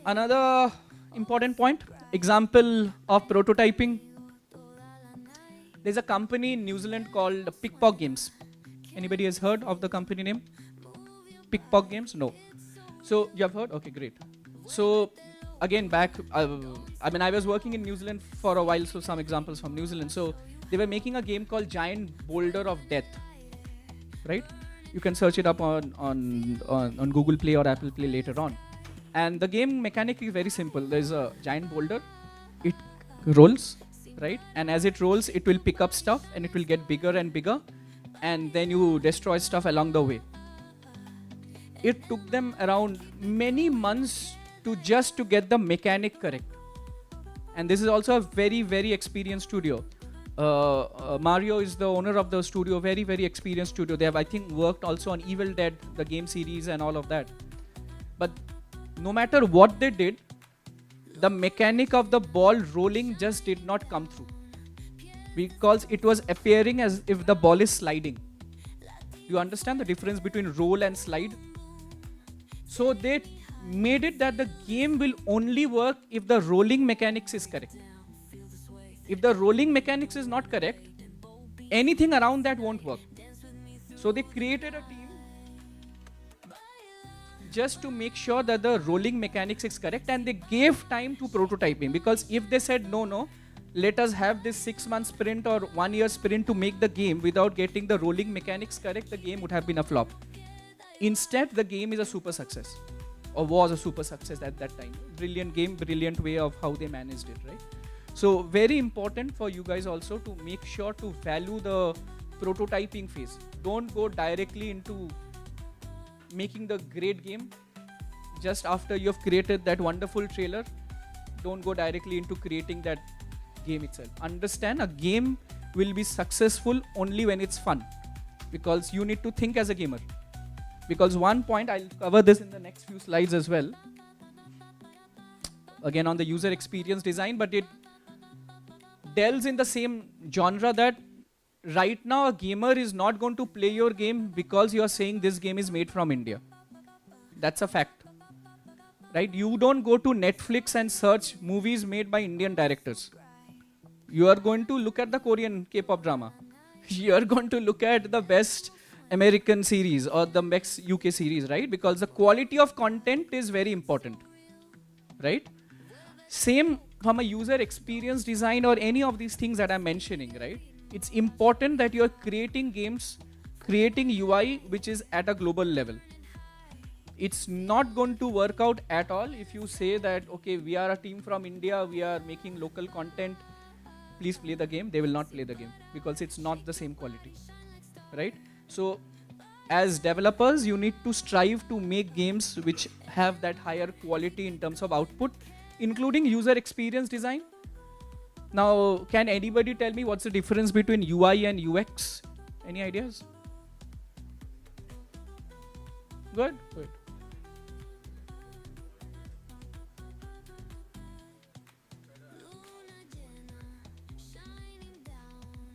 Another important point, example of prototyping. There's a company in New Zealand called Pickpock Games. Anybody has heard of the company name? Pickpock Games? No. So you have heard? Okay, great. So again, I was working in New Zealand for a while, so some examples from New Zealand. So they were making a game called Giant Boulder of Death, right? You can search it up on Google Play or Apple Play later on. And the game mechanic is very simple. There's a giant boulder, it rolls, right? And as it rolls, it will pick up stuff and it will get bigger and bigger. And then you destroy stuff along the way. It took them around many months to get the mechanic correct. And this is also a very, very experienced studio. Mario is the owner of the studio, very, very experienced studio. They have, I think, worked also on Evil Dead, the game series and all of that. But no matter what they did, the mechanic of the ball rolling just did not come through. Because it was appearing as if the ball is sliding. You understand the difference between roll and slide? So they made it that the game will only work if the rolling mechanics is correct. If the rolling mechanics is not correct, anything around that won't work. So they created a team just to make sure that the rolling mechanics is correct, and they gave time to prototyping, because if they said no, let us have this 6-month sprint or 1-year sprint to make the game without getting the rolling mechanics correct, the game would have been a flop. Instead, the game is a super success, or was a super success at that time. Brilliant game, brilliant way of how they managed it, right? So very important for you guys also to make sure to value the prototyping phase. Don't go directly into making the great game just after you've created that wonderful trailer. Don't go directly into creating that game itself. Understand, a game will be successful only when it's fun, because you need to think as a gamer. Because one point, I'll cover this in the next few slides as well, again on the user experience design, but it delves in the same genre that right now a gamer is not going to play your game because you are saying this game is made from India. That's a fact, right? You don't go to Netflix and search movies made by Indian directors. You are going to look at the Korean K-pop drama. You are going to look at the best American series or the best UK series, right? Because the quality of content is very important, right? Same from a user experience design or any of these things that I'm mentioning, right? It's important that you're creating games, creating UI which is at a global level. It's not going to work out at all if you say that, okay, we are a team from India, we are making local content, please play the game. They will not play the game because it's not the same quality, right? So as developers, you need to strive to make games which have that higher quality in terms of output, including user experience design. Now, can anybody tell me what's the difference between UI and UX? Any ideas? Good.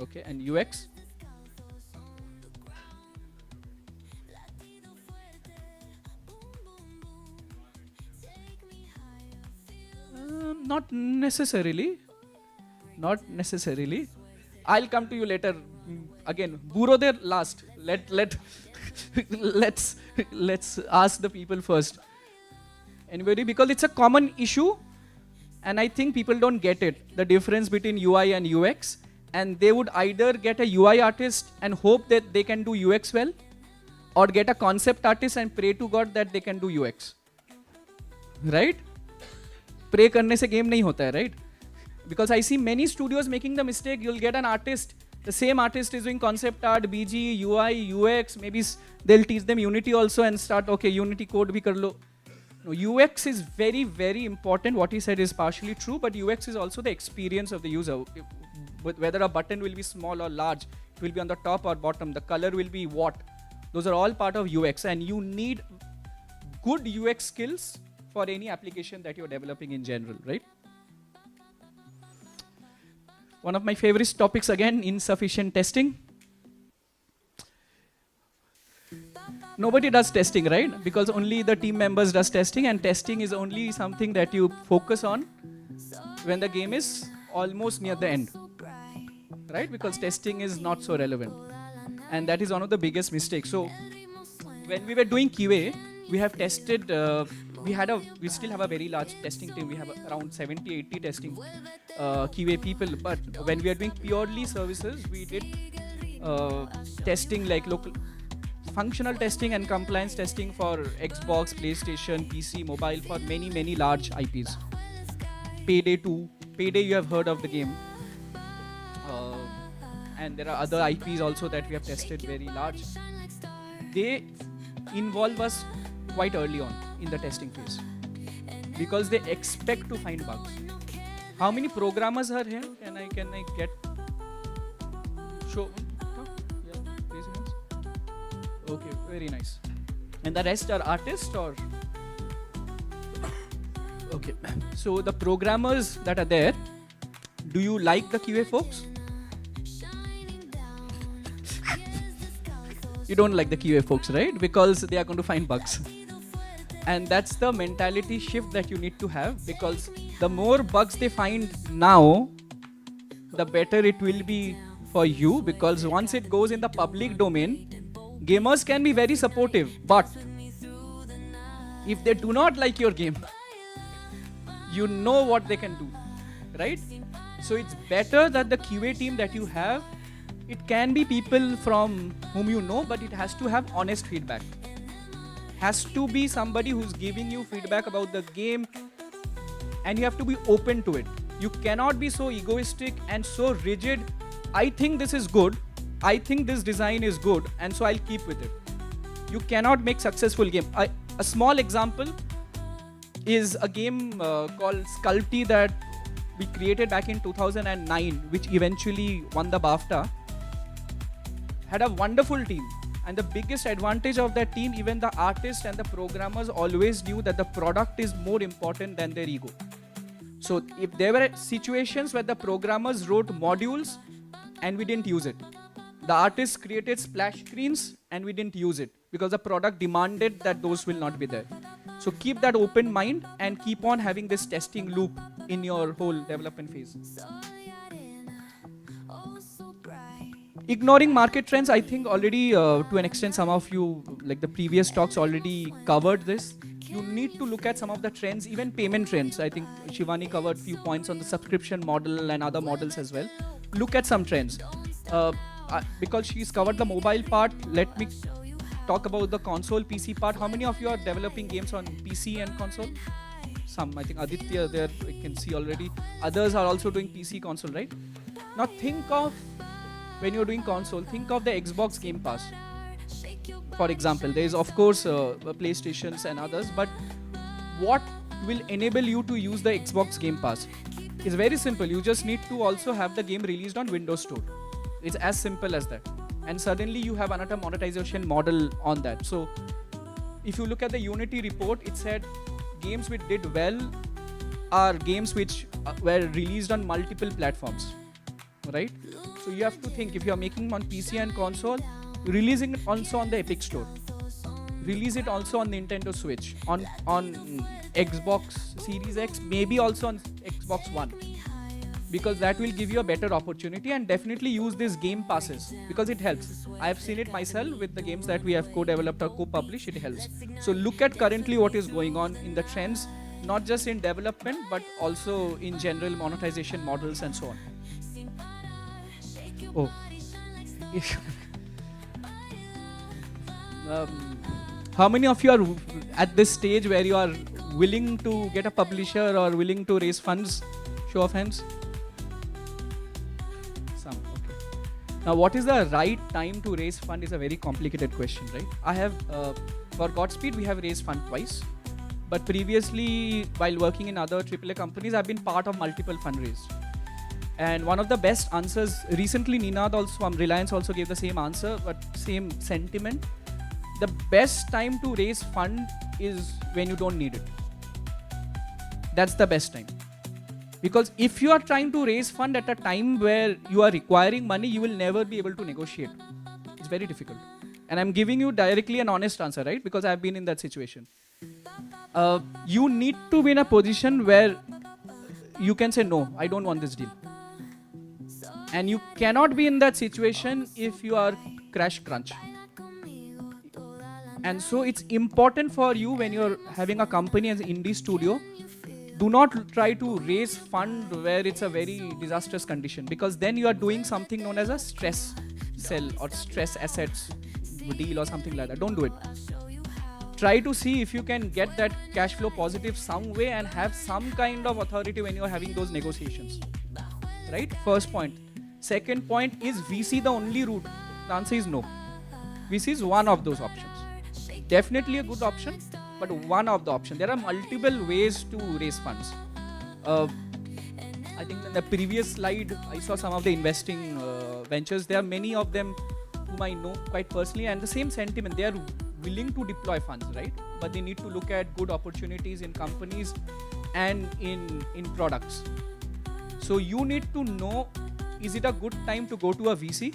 Okay, and UX? Not necessarily. Not necessarily. I'll come to you later. Again, Buro there last. Let's ask the people first. Anybody? Because it's a common issue, and I think people don't get it. The difference between UI and UX, and they would either get a UI artist and hope that they can do UX well, or get a concept artist and pray to God that they can do UX. Right? Pray करने से game नहीं होता है, right? Because I see many studios making the mistake. You'll get an artist, the same artist is doing concept art, BG, UI, UX. Maybe they'll teach them Unity also and start, okay, Unity code bhi kar lo. No, UX is very, very important. What he said is partially true, but UX is also the experience of the user. Whether a button will be small or large, it will be on the top or bottom, the color will be what. Those are all part of UX, and you need good UX skills for any application that you're developing in general, right? One of my favorite topics again, insufficient testing. Nobody does testing, right? Because only the team members does testing, and testing is only something that you focus on when the game is almost near the end, right? Because testing is not so relevant, and that is one of the biggest mistakes. So when we were doing QA, we have tested, we still have a very large testing team. We have around 70, 80 testing QA people. But when we are doing purely services, we did testing like local functional testing and compliance testing for Xbox, PlayStation, PC, mobile, for many, many large IPs. Payday 2, Payday, you have heard of the game. And there are other IPs also that we have tested very large. They involve us quite early on in the testing phase because they expect to find bugs. How many programmers are here? Can I get show? Yeah, raise your hands. Okay, very nice. And the rest are artists or? Okay. So the programmers that are there, do you like the QA folks? You don't like the QA folks, right? Because they are going to find bugs. And that's the mentality shift that you need to have, because the more bugs they find now, the better it will be for you, because once it goes in the public domain, gamers can be very supportive, but if they do not like your game, you know what they can do, right? So it's better that the QA team that you have, it can be people from whom you know, but it has to have honest feedback. Has to be somebody who's giving you feedback about the game, and you have to be open to it. You cannot be so egoistic and so rigid. I think this is good. I think this design is good, and so I'll keep with it. You cannot make successful game. A small example is a game called Sculpty that we created back in 2009, which eventually won the BAFTA. Had a wonderful team, and the biggest advantage of that team, even the artists and the programmers always knew that the product is more important than their ego. So if there were situations where the programmers wrote modules and we didn't use it, the artists created splash screens and we didn't use it because the product demanded that those will not be there. So keep that open mind and keep on having this testing loop in your whole development phase. Ignoring market trends, I think already to an extent some of you, like the previous talks, already covered this. You need to look at some of the trends, even payment trends. I think Shivani covered few points on the subscription model and other models as well. Look at some trends. Because she's covered the mobile part, let me talk about the console PC part. How many of you are developing games on PC and console? Some, I think Aditya there, I can see already. Others are also doing PC console, right? Now think of, when you're doing console, think of the Xbox Game Pass. For example, there is of course PlayStations and others, but what will enable you to use the Xbox Game Pass? It's very simple. You just need to also have the game released on Windows Store. It's as simple as that. And suddenly you have another monetization model on that. So if you look at the Unity report, it said games which did well are games which were released on multiple platforms, right? So you have to think, if you are making on PC and console, releasing it also on the Epic Store. Release it also on Nintendo Switch, on Xbox Series X, maybe also on Xbox One. Because that will give you a better opportunity, and definitely use these game passes because it helps. I have seen it myself with the games that we have co-developed or co-published, it helps. So look at currently what is going on in the trends, not just in development, but also in general monetization models and so on. Oh. How many of you are at this stage where you are willing to get a publisher or willing to raise funds? Show of hands. Some, okay. Now, what is the right time to raise fund is a very complicated question, right? I have, for Godspeed, we have raised fund twice. But previously, while working in other AAA companies, I've been part of multiple fundraisers. And one of the best answers, recently Ninad also from Reliance also gave the same answer, but same sentiment. The best time to raise fund is when you don't need it. That's the best time. Because if you are trying to raise fund at a time where you are requiring money, you will never be able to negotiate. It's very difficult. And I'm giving you directly an honest answer, right? Because I've been in that situation. You need to be in a position where you can say, no, I don't want this deal. And you cannot be in that situation if you are crash crunch. And so it's important for you when you're having a company as an indie studio, do not try to raise fund where it's a very disastrous condition, because then you are doing something known as a stress sell or stress assets deal or something like that. Don't do it. Try to see if you can get that cash flow positive some way and have some kind of authority when you're having those negotiations. Right? First point. Second point, is VC the only route? The answer is no. VC is one of those options. Definitely a good option, but one of the options. There are multiple ways to raise funds. I think in the previous slide, I saw some of the investing ventures. There are many of them whom I know quite personally, and the same sentiment. They are willing to deploy funds, right? But they need to look at good opportunities in companies and in products. So you need to know, is it a good time to go to a VC?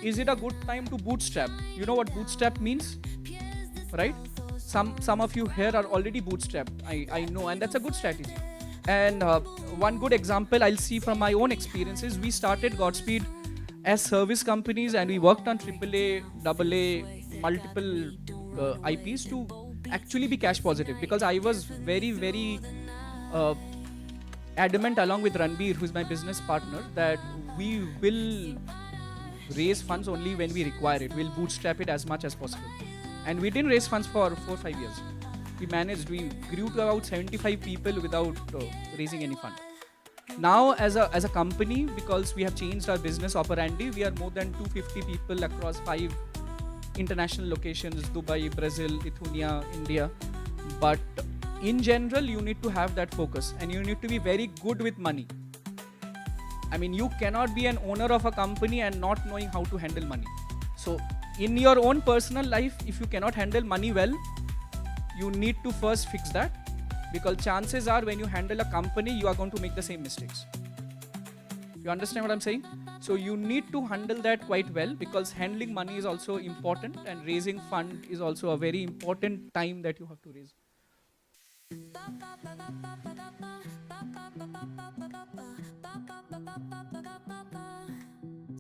Is it a good time to bootstrap? You know what bootstrap means, right? Some of you here are already bootstrapped, I know, and that's a good strategy. And one good example I'll see from my own experiences, we started Godspeed as service companies, and we worked on AAA, AA, multiple IPs to actually be cash positive, because I was very, very adamant along with Ranbir, who's my business partner, that we will raise funds only when we require it. We'll bootstrap it as much as possible. And we didn't raise funds for 4 or 5 years. We grew to about 75 people without raising any fund. Now as a company, because we have changed our business operandi, we are more than 250 people across 5 international locations, Dubai, Brazil, Lithuania, India. But in general, you need to have that focus, and you need to be very good with money. I mean, you cannot be an owner of a company and not knowing how to handle money. So in your own personal life, if you cannot handle money well, you need to first fix that, because chances are when you handle a company, you are going to make the same mistakes. You understand what I'm saying? So you need to handle that quite well, because handling money is also important, and raising fund is also a very important time that you have to raise.